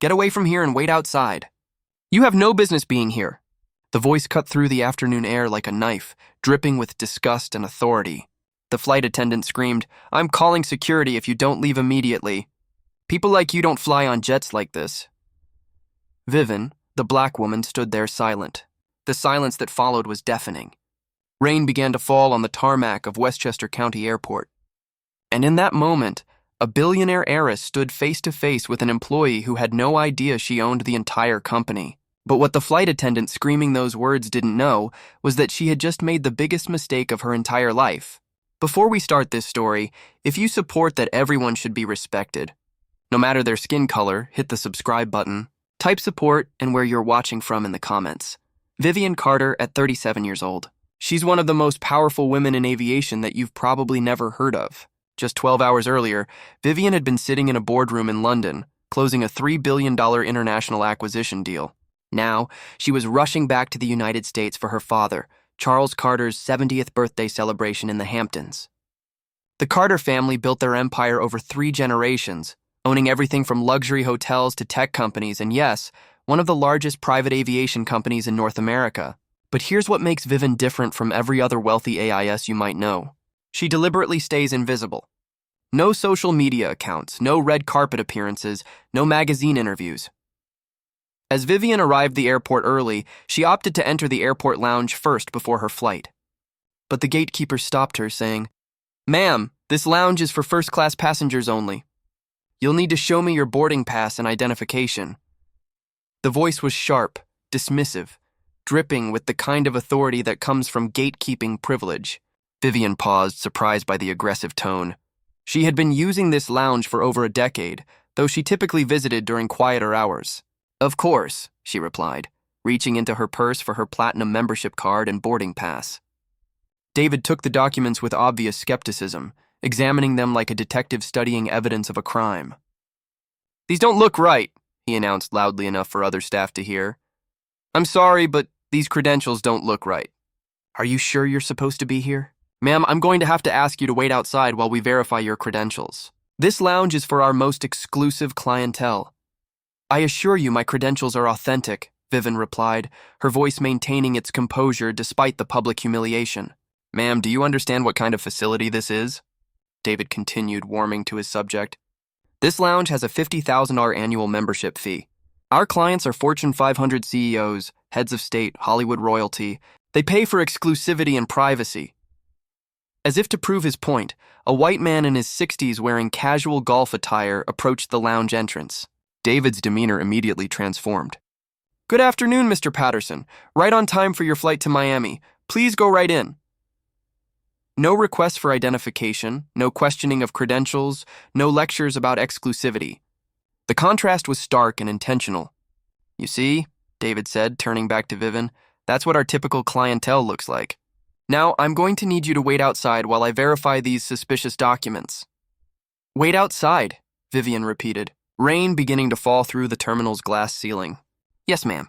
Get away from here and wait outside. You have no business being here. The voice cut through the afternoon air like a knife, dripping with disgust and authority. The flight attendant screamed, I'm calling security if you don't leave immediately. People like you don't fly on jets like this. Vivian, the black woman, stood there silent. The silence that followed was deafening. Rain began to fall on the tarmac of Westchester County Airport. And in that moment, a billionaire heiress stood face to face with an employee who had no idea she owned the entire company. But what the flight attendant screaming those words didn't know was that she had just made the biggest mistake of her entire life. Before we start this story, if you support that everyone should be respected, no matter their skin color, hit the subscribe button. Type support and where you're watching from in the comments. Vivian Carter at 37 years old. She's one of the most powerful women in aviation that you've probably never heard of. Just 12 hours earlier, Vivian had been sitting in a boardroom in London, closing a $3 billion international acquisition deal. Now, she was rushing back to the United States for her father, Charles Carter's 70th birthday celebration in the Hamptons. The Carter family built their empire over 3 generations, owning everything from luxury hotels to tech companies, and yes, one of the largest private aviation companies in North America. But here's what makes Vivian different from every other wealthy AIS you might know. She deliberately stays invisible. No social media accounts, no red carpet appearances, no magazine interviews. As Vivian arrived the airport early, she opted to enter the airport lounge first before her flight. But the gatekeeper stopped her, saying, Ma'am, this lounge is for first-class passengers only. You'll need to show me your boarding pass and identification. The voice was sharp, dismissive, dripping with the kind of authority that comes from gatekeeping privilege. Vivian paused, surprised by the aggressive tone. She had been using this lounge for over a decade, though she typically visited during quieter hours. Of course, she replied, reaching into her purse for her platinum membership card and boarding pass. David took the documents with obvious skepticism, examining them like a detective studying evidence of a crime. These don't look right, he announced loudly enough for other staff to hear. I'm sorry, but these credentials don't look right. Are you sure you're supposed to be here? Ma'am, I'm going to have to ask you to wait outside while we verify your credentials. This lounge is for our most exclusive clientele. I assure you my credentials are authentic, Vivian replied, her voice maintaining its composure despite the public humiliation. Ma'am, do you understand what kind of facility this is? David continued, warming to his subject. This lounge has a $50,000 annual membership fee. Our clients are Fortune 500 CEOs, heads of state, Hollywood royalty. They pay for exclusivity and privacy. As if to prove his point, a white man in his 60s wearing casual golf attire approached the lounge entrance. David's demeanor immediately transformed. Good afternoon, Mr. Patterson. Right on time for your flight to Miami. Please go right in. No request for identification, no questioning of credentials, no lectures about exclusivity. The contrast was stark and intentional. You see, David said, turning back to Vivian, that's what our typical clientele looks like. Now, I'm going to need you to wait outside while I verify these suspicious documents. Wait outside, Vivian repeated, rain beginning to fall through the terminal's glass ceiling. Yes, ma'am.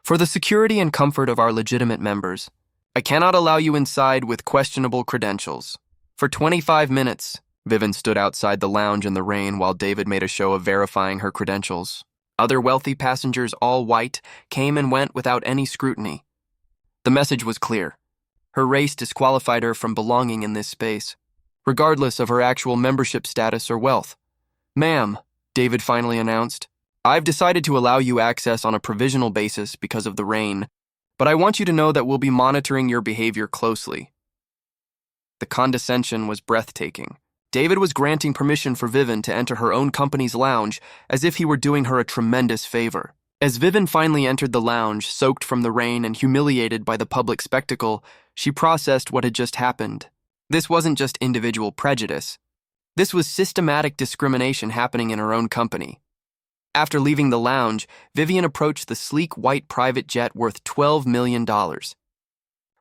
For the security and comfort of our legitimate members, I cannot allow you inside with questionable credentials. For 25 minutes, Vivian stood outside the lounge in the rain while David made a show of verifying her credentials. Other wealthy passengers, all white, came and went without any scrutiny. The message was clear. Her race disqualified her from belonging in this space, regardless of her actual membership status or wealth. Ma'am, David finally announced, I've decided to allow you access on a provisional basis because of the rain, but I want you to know that we'll be monitoring your behavior closely. The condescension was breathtaking. David was granting permission for Vivian to enter her own company's lounge as if he were doing her a tremendous favor. As Vivian finally entered the lounge, soaked from the rain and humiliated by the public spectacle, she processed what had just happened. This wasn't just individual prejudice. This was systematic discrimination happening in her own company. After leaving the lounge, Vivian approached the sleek white private jet worth $12 million.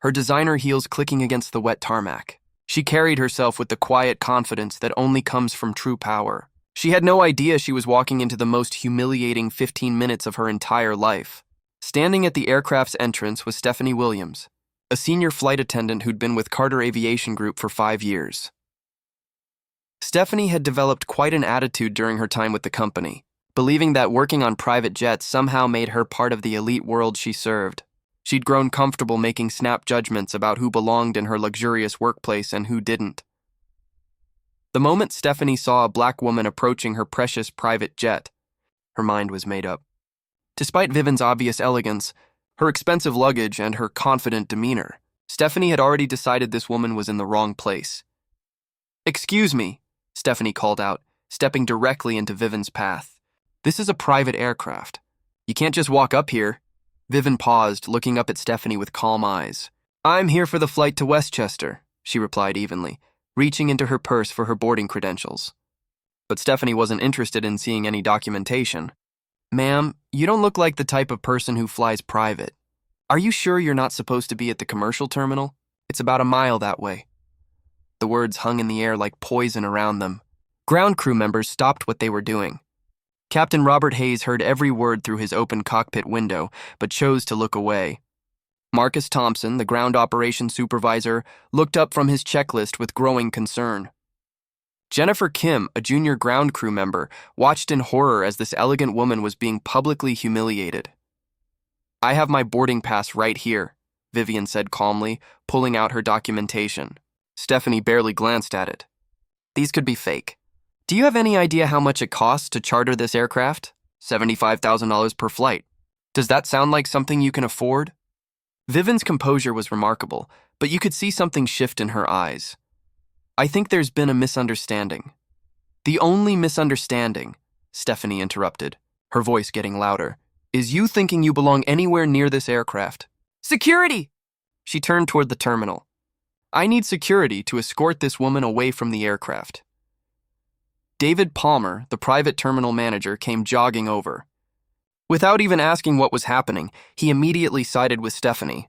Her designer heels clicking against the wet tarmac. She carried herself with the quiet confidence that only comes from true power. She had no idea she was walking into the most humiliating 15 minutes of her entire life. Standing at the aircraft's entrance was Stephanie Williams, a senior flight attendant who'd been with Carter Aviation Group for 5 years. Stephanie had developed quite an attitude during her time with the company, believing that working on private jets somehow made her part of the elite world she served. She'd grown comfortable making snap judgments about who belonged in her luxurious workplace and who didn't. The moment Stephanie saw a black woman approaching her precious private jet, her mind was made up. Despite Vivian's obvious elegance, her expensive luggage, and her confident demeanor, Stephanie had already decided this woman was in the wrong place. "Excuse me," Stephanie called out, stepping directly into Vivian's path. "This is a private aircraft. You can't just walk up here." Vivian paused, looking up at Stephanie with calm eyes. "I'm here for the flight to Westchester," she replied evenly, reaching into her purse for her boarding credentials. But Stephanie wasn't interested in seeing any documentation. "Ma'am, you don't look like the type of person who flies private. Are you sure you're not supposed to be at the commercial terminal? It's about a mile that way." The words hung in the air like poison around them. Ground crew members stopped what they were doing. Captain Robert Hayes heard every word through his open cockpit window, but chose to look away. Marcus Thompson, the ground operations supervisor, looked up from his checklist with growing concern. Jennifer Kim, a junior ground crew member, watched in horror as this elegant woman was being publicly humiliated. "I have my boarding pass right here," Vivian said calmly, pulling out her documentation. Stephanie barely glanced at it. "These could be fake. Do you have any idea how much it costs to charter this aircraft? $75,000 per flight. Does that sound like something you can afford?" Vivian's composure was remarkable, but you could see something shift in her eyes. "I think there's been a misunderstanding." "The only misunderstanding," Stephanie interrupted, her voice getting louder, "is you thinking you belong anywhere near this aircraft." "Security!" She turned toward the terminal. "I need security to escort this woman away from the aircraft." David Palmer, the private terminal manager, came jogging over. Without even asking what was happening, he immediately sided with Stephanie.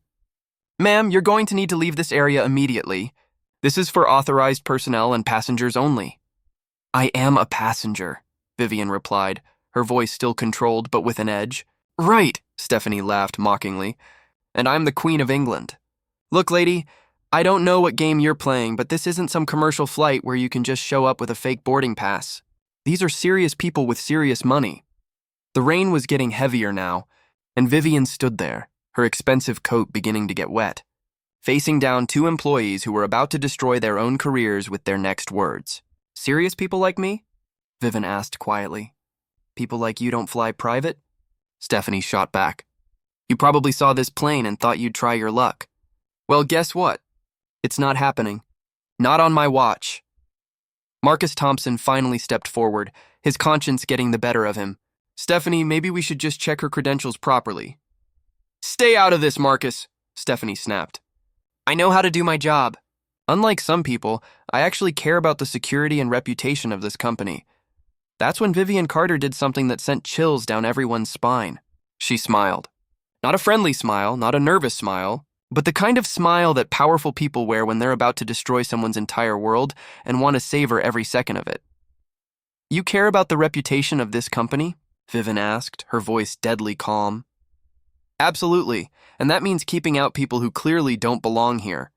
"Ma'am, you're going to need to leave this area immediately. This is for authorized personnel and passengers only." "I am a passenger," Vivian replied, her voice still controlled but with an edge. "Right," Stephanie laughed mockingly. "And I'm the Queen of England. Look, lady, I don't know what game you're playing, but this isn't some commercial flight where you can just show up with a fake boarding pass. These are serious people with serious money." The rain was getting heavier now, and Vivian stood there, her expensive coat beginning to get wet, facing down two employees who were about to destroy their own careers with their next words. "Serious people like me?" Vivian asked quietly. "People like you don't fly private?" Stephanie shot back. "You probably saw this plane and thought you'd try your luck. Well, guess what? It's not happening. Not on my watch." Marcus Thompson finally stepped forward, his conscience getting the better of him. "Stephanie, maybe we should just check her credentials properly." "Stay out of this, Marcus," Stephanie snapped. "I know how to do my job. Unlike some people, I actually care about the security and reputation of this company." That's when Vivian Carter did something that sent chills down everyone's spine. She smiled. Not a friendly smile, not a nervous smile, but the kind of smile that powerful people wear when they're about to destroy someone's entire world and want to savor every second of it. "You care about the reputation of this company?" Vivian asked, her voice deadly calm. "Absolutely, and that means keeping out people who clearly don't belong here."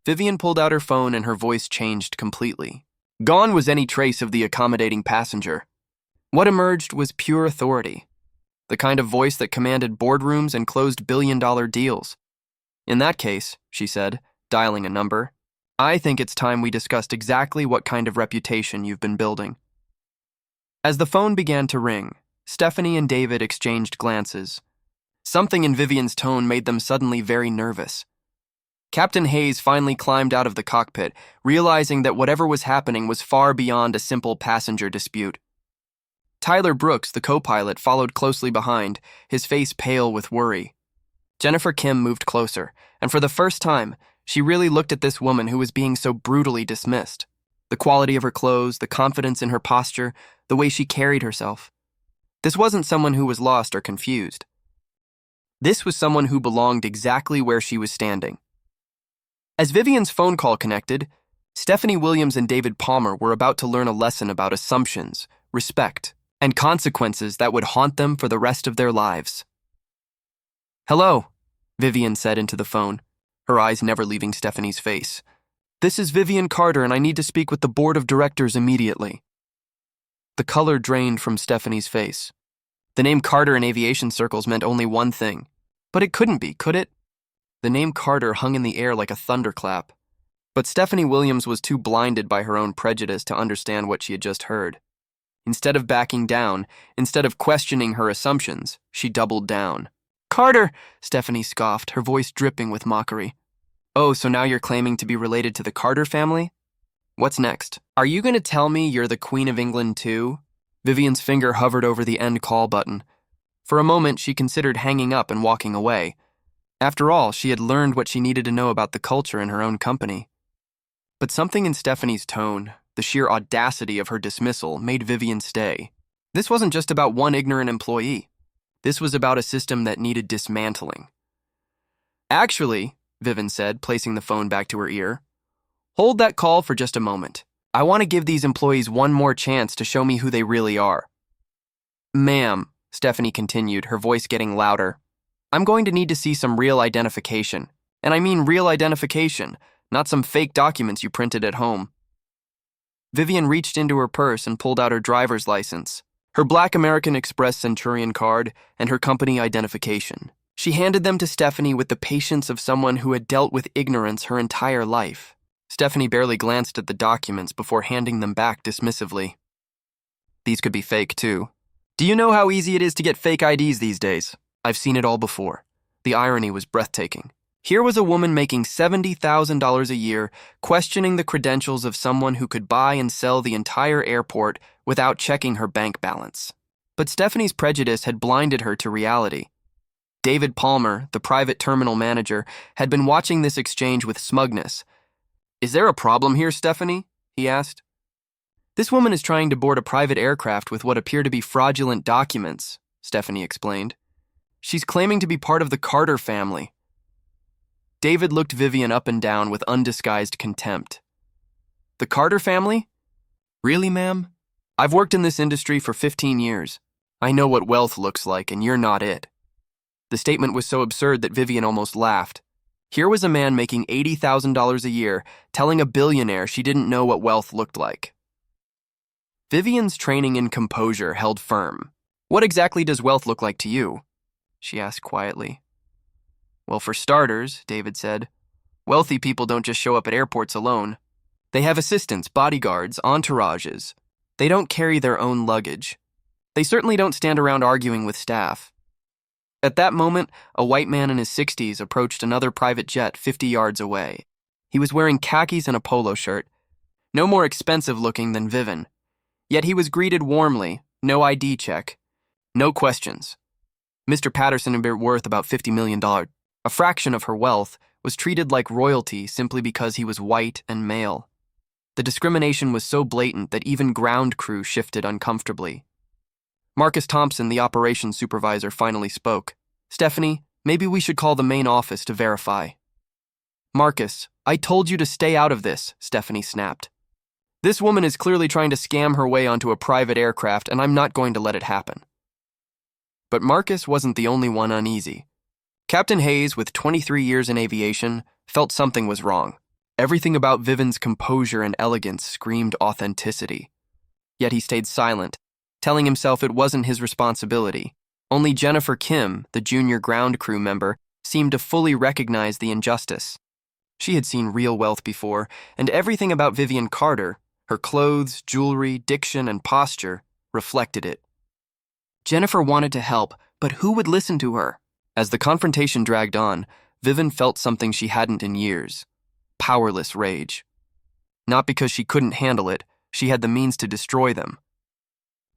Vivian pulled out her phone and her voice changed completely. Gone was any trace of the accommodating passenger. What emerged was pure authority, the kind of voice that commanded boardrooms and closed billion-dollar deals. "In that case," she said, dialing a number, "I think it's time we discussed exactly what kind of reputation you've been building." As the phone began to ring, Stephanie and David exchanged glances. Something in Vivian's tone made them suddenly very nervous. Captain Hayes finally climbed out of the cockpit, realizing that whatever was happening was far beyond a simple passenger dispute. Tyler Brooks, the co-pilot, followed closely behind, his face pale with worry. Jennifer Kim moved closer, and for the first time, she really looked at this woman who was being so brutally dismissed. The quality of her clothes, the confidence in her posture, the way she carried herself. This wasn't someone who was lost or confused. This was someone who belonged exactly where she was standing. As Vivian's phone call connected, Stephanie Williams and David Palmer were about to learn a lesson about assumptions, respect, and consequences that would haunt them for the rest of their lives. "Hello," Vivian said into the phone, her eyes never leaving Stephanie's face. "This is Vivian Carter, and I need to speak with the board of directors immediately." The color drained from Stephanie's face. The name Carter in aviation circles meant only one thing. But it couldn't be, could it? The name Carter hung in the air like a thunderclap. But Stephanie Williams was too blinded by her own prejudice to understand what she had just heard. Instead of backing down, instead of questioning her assumptions, she doubled down. "Carter!" Stephanie scoffed, her voice dripping with mockery. "Oh, so now you're claiming to be related to the Carter family? What's next? Are you going to tell me you're the Queen of England too?" Vivian's finger hovered over the end call button. For a moment, she considered hanging up and walking away. After all, she had learned what she needed to know about the culture in her own company. But something in Stephanie's tone, the sheer audacity of her dismissal, made Vivian stay. This wasn't just about one ignorant employee. This was about a system that needed dismantling. "Actually," Vivian said, placing the phone back to her ear, "hold that call for just a moment. I want to give these employees one more chance to show me who they really are." "Ma'am," Stephanie continued, her voice getting louder, "I'm going to need to see some real identification. And I mean real identification, not some fake documents you printed at home." Vivian reached into her purse and pulled out her driver's license, her Black American Express Centurion card, and her company identification. She handed them to Stephanie with the patience of someone who had dealt with ignorance her entire life. Stephanie barely glanced at the documents before handing them back dismissively. "These could be fake, too. Do you know how easy it is to get fake IDs these days? I've seen it all before." The irony was breathtaking. Here was a woman making $70,000 a year, questioning the credentials of someone who could buy and sell the entire airport without checking her bank balance. But Stephanie's prejudice had blinded her to reality. David Palmer, the private terminal manager, had been watching this exchange with smugness. "Is there a problem here, Stephanie?" he asked. "This woman is trying to board a private aircraft with what appear to be fraudulent documents," Stephanie explained. "She's claiming to be part of the Carter family." David looked Vivian up and down with undisguised contempt. "The Carter family? Really, ma'am? I've worked in this industry for 15 years. I know what wealth looks like, and you're not it." The statement was so absurd that Vivian almost laughed. Here was a man making $80,000 a year telling a billionaire she didn't know what wealth looked like. Vivian's training in composure held firm. "What exactly does wealth look like to you?" she asked quietly. "Well, for starters," David said, "wealthy people don't just show up at airports alone. They have assistants, bodyguards, entourages. They don't carry their own luggage. They certainly don't stand around arguing with staff." At that moment, a white man in his 60s approached another private jet 50 yards away. He was wearing khakis and a polo shirt, no more expensive looking than Vivian. Yet he was greeted warmly, no ID check, no questions. Mr. Patterson had been worth about $50 million. A fraction of her wealth, was treated like royalty simply because he was white and male. The discrimination was so blatant that even ground crew shifted uncomfortably. Marcus Thompson, the operations supervisor, finally spoke. "Stephanie, maybe we should call the main office to verify." "Marcus, I told you to stay out of this," Stephanie snapped. "This woman is clearly trying to scam her way onto a private aircraft, and I'm not going to let it happen." But Marcus wasn't the only one uneasy. Captain Hayes, with 23 years in aviation, felt something was wrong. Everything about Vivian's composure and elegance screamed authenticity. Yet he stayed silent, telling himself it wasn't his responsibility. Only Jennifer Kim, the junior ground crew member, seemed to fully recognize the injustice. She had seen real wealth before, and everything about Vivian Carter, her clothes, jewelry, diction, and posture, reflected it. Jennifer wanted to help, but who would listen to her? As the confrontation dragged on, Vivian felt something she hadn't in years. Powerless rage. Not because she couldn't handle it, she had the means to destroy them.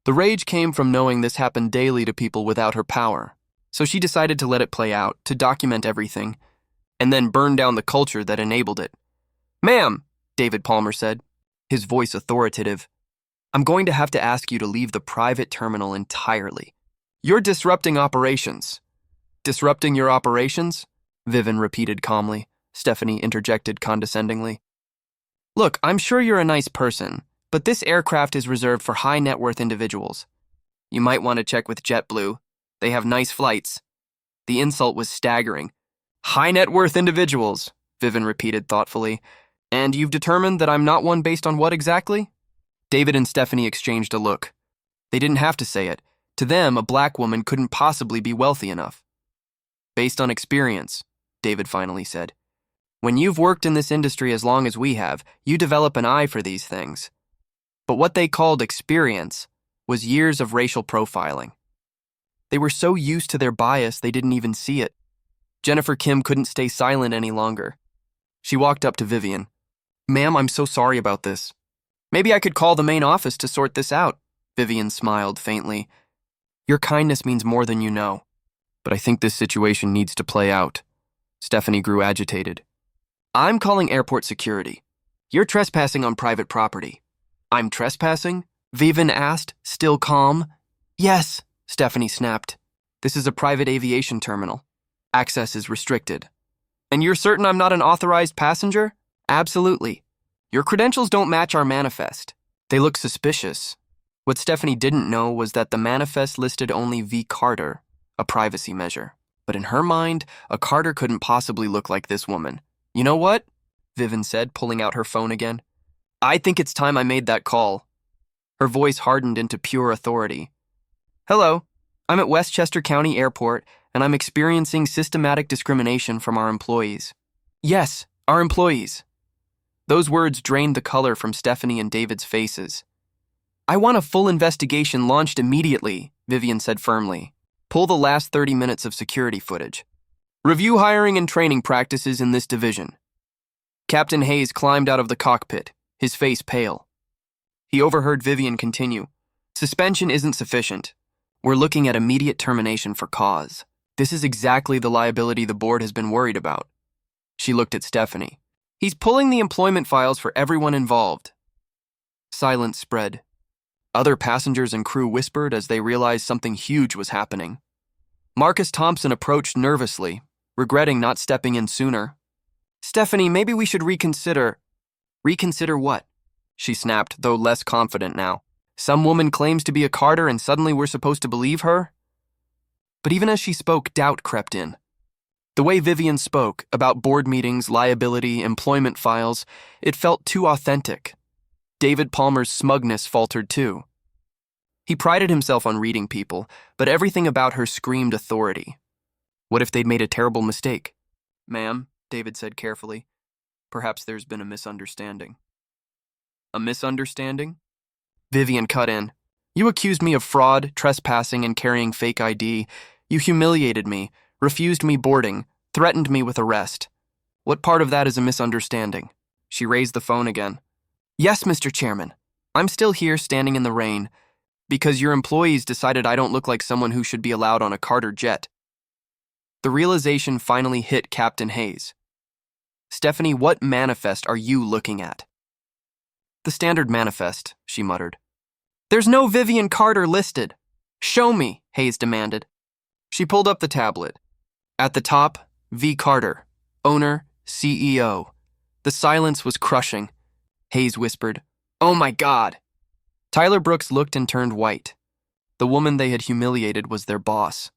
The rage came from knowing this happened daily to people without her power, so she decided to let it play out, to document everything, and then burn down the culture that enabled it. "Ma'am," David Palmer said, his voice authoritative, "I'm going to have to ask you to leave the private terminal entirely. You're disrupting operations." "Disrupting your operations?" Vivian repeated calmly. Stephanie interjected condescendingly. "Look, I'm sure you're a nice person, but this aircraft is reserved for high-net-worth individuals. You might want to check with JetBlue. They have nice flights." The insult was staggering. "High-net-worth individuals," Vivian repeated thoughtfully. "And you've determined that I'm not one based on what exactly?" David and Stephanie exchanged a look. They didn't have to say it. To them, a black woman couldn't possibly be wealthy enough. Based on experience, David finally said. When you've worked in this industry as long as we have, you develop an eye for these things. But what they called experience was years of racial profiling. They were so used to their bias they didn't even see it. Jennifer Kim couldn't stay silent any longer. She walked up to Vivian. Ma'am, I'm so sorry about this. Maybe I could call the main office to sort this out. Vivian smiled faintly. Your kindness means more than you know. But I think this situation needs to play out. Stephanie grew agitated. I'm calling airport security. You're trespassing on private property. I'm trespassing? Vivian asked, still calm. Yes, Stephanie snapped. This is a private aviation terminal. Access is restricted. And you're certain I'm not an authorized passenger? Absolutely. Your credentials don't match our manifest. They look suspicious. What Stephanie didn't know was that the manifest listed only V. Carter, a privacy measure. But in her mind, a Carter couldn't possibly look like this woman. You know what? Vivian said, pulling out her phone again. I think it's time I made that call. Her voice hardened into pure authority. Hello, I'm at Westchester County Airport, and I'm experiencing systematic discrimination from our employees. Yes, our employees. Those words drained the color from Stephanie and David's faces. I want a full investigation launched immediately, Vivian said firmly. Pull the last 30 minutes of security footage. Review hiring and training practices in this division. Captain Hayes climbed out of the cockpit, his face pale. He overheard Vivian continue. Suspension isn't sufficient. We're looking at immediate termination for cause. This is exactly the liability the board has been worried about. She looked at Stephanie. He's pulling the employment files for everyone involved. Silence spread. Other passengers and crew whispered as they realized something huge was happening. Marcus Thompson approached nervously, regretting not stepping in sooner. Stephanie, maybe we should reconsider. Reconsider what? She snapped, though less confident now. Some woman claims to be a Carter and suddenly we're supposed to believe her? But even as she spoke, doubt crept in. The way Vivian spoke about board meetings, liability, employment files, it felt too authentic. David Palmer's smugness faltered too. He prided himself on reading people, but everything about her screamed authority. What if they'd made a terrible mistake? Ma'am, David said carefully, perhaps there's been a misunderstanding. A misunderstanding? Vivian cut in. You accused me of fraud, trespassing, and carrying fake ID. You humiliated me, refused me boarding, threatened me with arrest. What part of that is a misunderstanding? She raised the phone again. Yes, Mr. Chairman. I'm still here standing in the rain because your employees decided I don't look like someone who should be allowed on a Carter jet. The realization finally hit Captain Hayes. Stephanie, what manifest are you looking at? The standard manifest, she muttered. There's no Vivian Carter listed. Show me, Hayes demanded. She pulled up the tablet. At the top, V. Carter, owner, CEO. The silence was crushing. Hayes whispered, Oh my God! Tyler Brooks looked and turned white. The woman they had humiliated was their boss.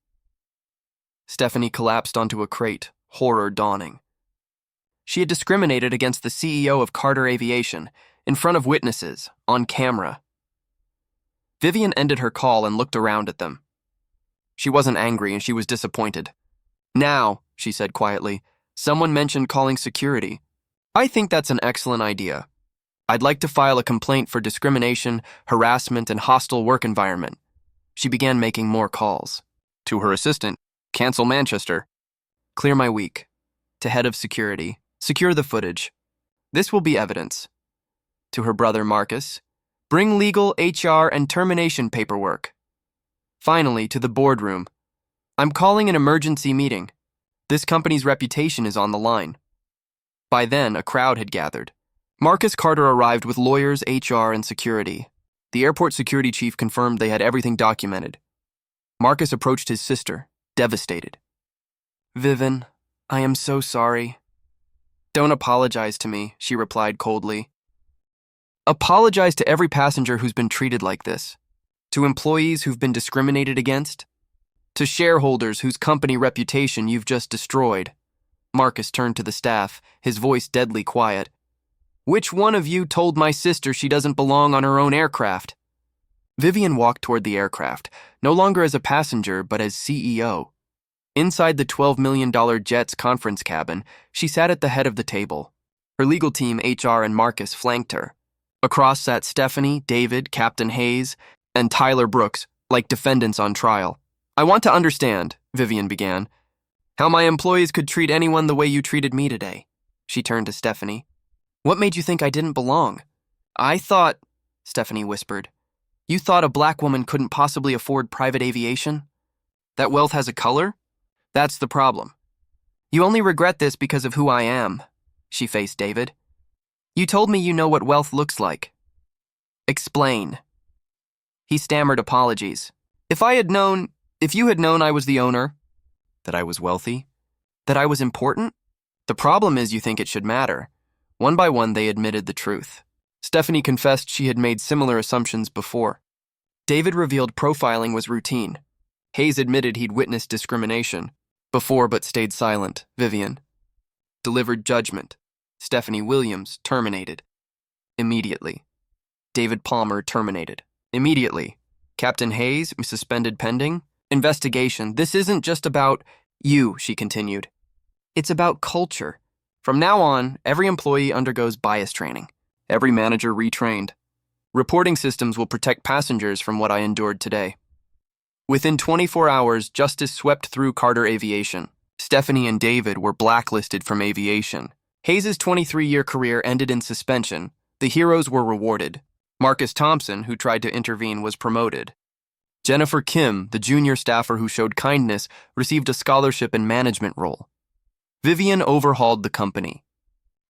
Stephanie collapsed onto a crate, horror dawning. She had discriminated against the CEO of Carter Aviation, in front of witnesses, on camera. Vivian ended her call and looked around at them. She wasn't angry and she was disappointed. Now, she said quietly, someone mentioned calling security. I think that's an excellent idea. I'd like to file a complaint for discrimination, harassment, and hostile work environment. She began making more calls. To her assistant, cancel Manchester. Clear my week. To head of security, secure the footage. This will be evidence. To her brother Marcus, bring legal, HR, and termination paperwork. Finally, to the boardroom. I'm calling an emergency meeting. This company's reputation is on the line. By then, a crowd had gathered. Marcus Carter arrived with lawyers, HR, and security. The airport security chief confirmed they had everything documented. Marcus approached his sister, devastated. Vivian, I am so sorry. Don't apologize to me, she replied coldly. Apologize to every passenger who's been treated like this. To employees who've been discriminated against. To shareholders whose company reputation you've just destroyed. Marcus turned to the staff, his voice deadly quiet. Which one of you told my sister she doesn't belong on her own aircraft? Vivian walked toward the aircraft, no longer as a passenger but as CEO. Inside the $12 million jet's conference cabin, she sat at the head of the table. Her legal team, HR, and Marcus flanked her. Across sat Stephanie, David, Captain Hayes, and Tyler Brooks, like defendants on trial. "I want to understand," Vivian began, "how my employees could treat anyone the way you treated me today." She turned to Stephanie. "What made you think I didn't belong?" "I thought," Stephanie whispered, "you thought a black woman couldn't possibly afford private aviation? That wealth has a color? That's the problem. You only regret this because of who I am." She faced David. "You told me you know what wealth looks like." "Explain." He stammered apologies. If you had known I was the owner, that I was wealthy, that I was important, the problem is you think it should matter." One by one, they admitted the truth. Stephanie confessed she had made similar assumptions before. David revealed profiling was routine. Hayes admitted he'd witnessed discrimination before but stayed silent. Vivian delivered judgment. Stephanie Williams terminated. Immediately. David Palmer terminated. Immediately. Captain Hayes suspended pending investigation. "This isn't just about you," she continued. "It's about culture. From now on, every employee undergoes bias training. Every manager retrained. Reporting systems will protect passengers from what I endured today." Within 24 hours, justice swept through Carter Aviation. Stephanie and David were blacklisted from aviation. Hayes' 23-year career ended in suspension. The heroes were rewarded. Marcus Thompson, who tried to intervene, was promoted. Jennifer Kim, the junior staffer who showed kindness, received a scholarship and management role. Vivian overhauled the company.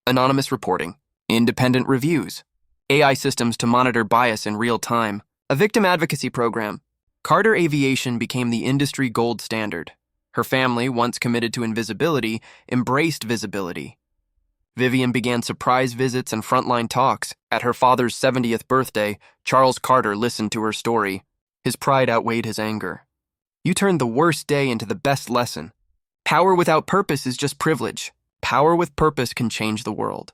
Anonymous reporting, independent reviews, AI systems to monitor bias in real time, a victim advocacy program. Carter Aviation became the industry gold standard. Her family, once committed to invisibility, embraced visibility. Vivian began surprise visits and frontline talks. At her father's 70th birthday, Charles Carter listened to her story. His pride outweighed his anger. "You turned the worst day into the best lesson. Power without purpose is just privilege. Power with purpose can change the world."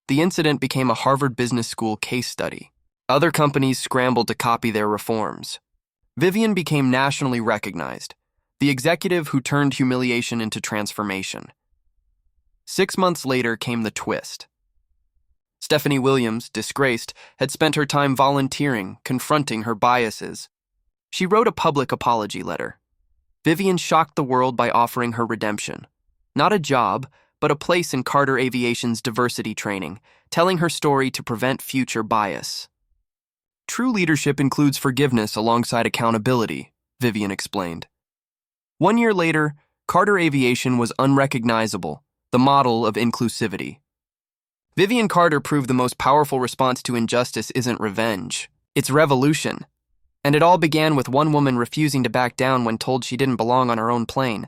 The incident became a Harvard Business School case study. Other companies scrambled to copy their reforms. Vivian became nationally recognized, the executive who turned humiliation into transformation. 6 months later came the twist. Stephanie Williams, disgraced, had spent her time volunteering, confronting her biases. She wrote a public apology letter. Vivian shocked the world by offering her redemption. Not a job, but a place in Carter Aviation's diversity training, telling her story to prevent future bias. "True leadership includes forgiveness alongside accountability," Vivian explained. 1 year later, Carter Aviation was unrecognizable, the model of inclusivity. Vivian Carter proved the most powerful response to injustice isn't revenge, it's revolution. And it all began with one woman refusing to back down when told she didn't belong on her own plane.